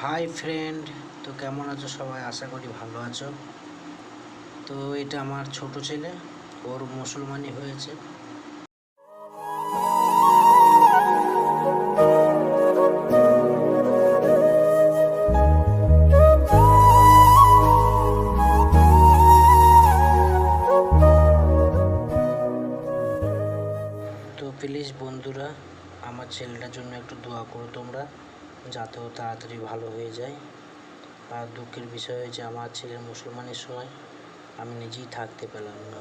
Hi friend, তো কেমন আছো সবাই? আশা করি ভালো আছো। তো এটা আমার ছোট ছেলে, ওর মুসলমানি হয়েছে। তো প্লিজ বন্ধুরা, আমার ছেলেটার জন্য একটু দোয়া করো তোমরা, যাতে ও তাড়াতাড়ি ভালো হয়ে যায়। আর দুঃখের বিষয় হয়েছে, আমার ছেলের মুসলমানের সময় আমি নিজেই থাকতে পেলাম না।